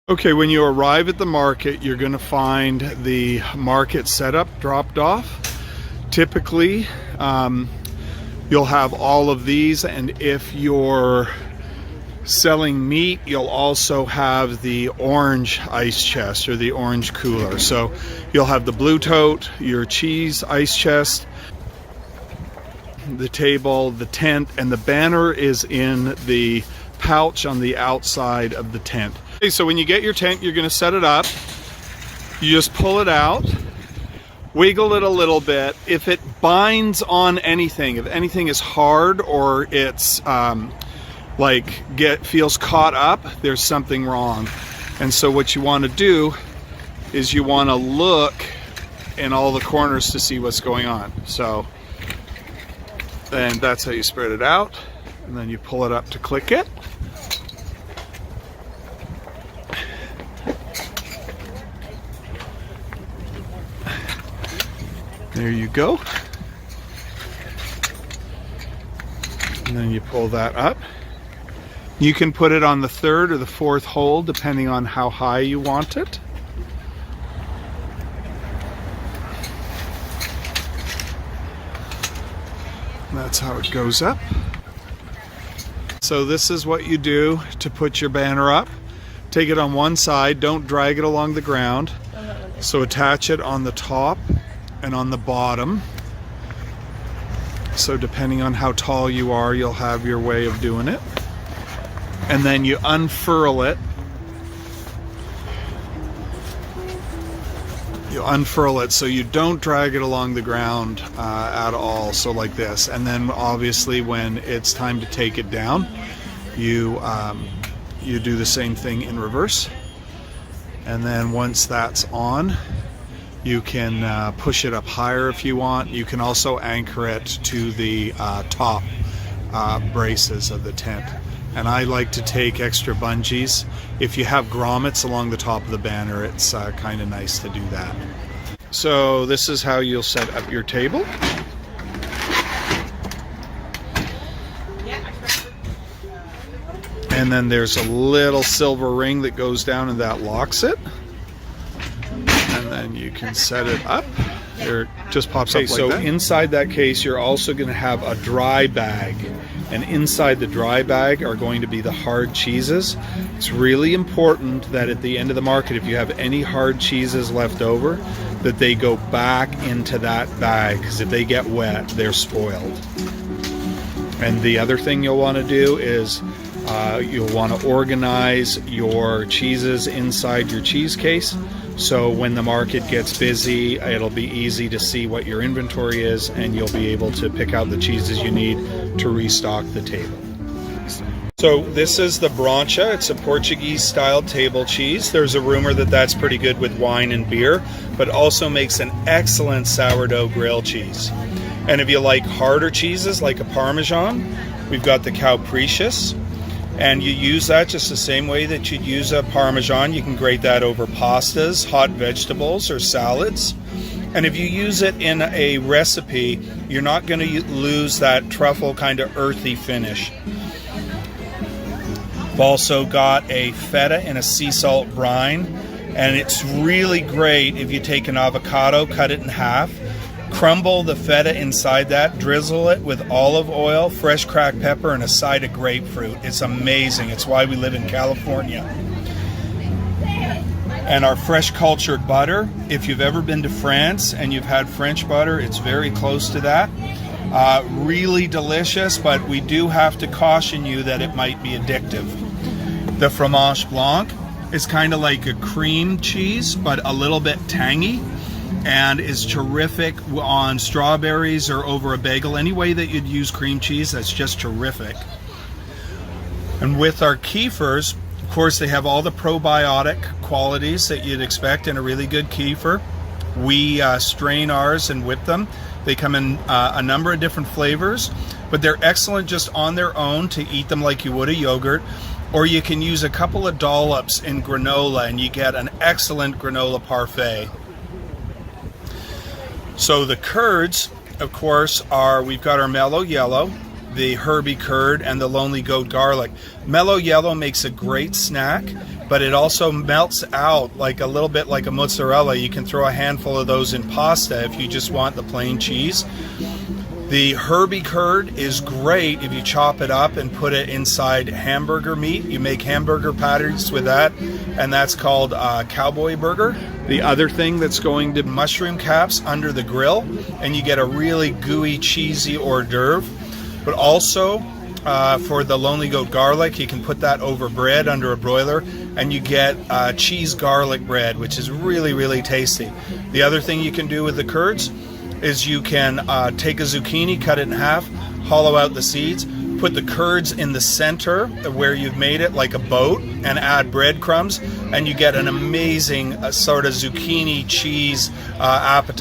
Okay, when you arrive at the market, you're going to find the market setup dropped off. Typically, you'll have all of these, and if you're selling meat, you'll also have the orange ice chest or the orange cooler. So you'll have the blue tote, your cheese ice chest, the table, the tent, and the banner is in the pouch on the outside of the tent. Okay, so when you get your tent, you're going to set it up. You just pull it out, wiggle it a little bit. If it binds on anything, if anything is hard or it's feels caught up, there's something wrong. And so what you want to do is you want to look in all the corners to see what's going on. So then that's how you spread it out, and then you pull it up to click it. There you go. And then you pull that up. You can put it on the third or the fourth hole depending on how high you want it. That's how it goes up. So this is what you do to put your banner up. Take it on one side, don't drag it along the ground. So attach it on the top and on the bottom. So depending on how tall you are, you'll have your way of doing it. And then you unfurl it. You unfurl it so you don't drag it along the ground at all, so like this. And then obviously when it's time to take it down, you do the same thing in reverse. And then once that's on, you can push it up higher if you want. You can also anchor it to the top braces of the tent. And I like to take extra bungees. If you have grommets along the top of the banner, it's kind of nice to do that. So this is how you'll set up your table. And then there's a little silver ring that goes down and that locks it. And then you can set it up. There, it just pops up like that. So inside that case, you're also going to have a dry bag. And inside the dry bag are going to be the hard cheeses. It's really important that at the end of the market, if you have any hard cheeses left over, that they go back into that bag, because if they get wet, they're spoiled. And the other thing you'll want to do is you'll want to organize your cheeses inside your cheese case. So when the market gets busy, it'll be easy to see what your inventory is, and you'll be able to pick out the cheeses you need to restock the table. So this is the Brancha. It's a Portuguese-style table cheese. There's a rumor that that's pretty good with wine and beer, but also makes an excellent sourdough grilled cheese. And if you like harder cheeses, like a Parmesan, we've got the Capricious. And you use that just the same way that you'd use a Parmesan. You can grate that over pastas, hot vegetables, or salads. And if you use it in a recipe, you're not going to lose that truffle kind of earthy finish. I've also got a feta in a sea salt brine. And it's really great if you take an avocado, cut it in half, crumble the feta inside that, drizzle it with olive oil, fresh cracked pepper, and a side of grapefruit. It's amazing. It's why we live in California. And our fresh cultured butter, if you've ever been to France and you've had French butter, it's very close to that. Really delicious, but we do have to caution you that it might be addictive. The Fromage Blanc is kind of like a cream cheese, but a little bit tangy, and is terrific on strawberries or over a bagel. Any way that you'd use cream cheese, that's just terrific. And with our Kiefers, of course, they have all the probiotic qualities that you'd expect in a really good Kiefer. We strain ours and whip them. They come in a number of different flavors, but they're excellent just on their own to eat them like you would a yogurt. Or you can use a couple of dollops in granola and you get an excellent granola parfait. So the curds, of course, we've got our mellow yellow, the Herbie curd, and the Lonely Goat garlic. Mellow Yellow makes a great snack, but it also melts out like a little bit like a mozzarella. You can throw a handful of those in pasta if you just want the plain cheese. The Herbie curd is great if you chop it up and put it inside hamburger meat. You make hamburger patties with that, and that's called cowboy burger. The other thing that's going to mushroom caps under the grill, and you get a really gooey, cheesy hors d'oeuvre. But also for the Lonely Goat garlic, you can put that over bread under a broiler, and you get cheese garlic bread, which is really, really tasty. The other thing you can do with the curds is you can take a zucchini, cut it in half, hollow out the seeds, put the curds in the center where you've made it like a boat, and add breadcrumbs, and you get an amazing sort of zucchini cheese appetizer.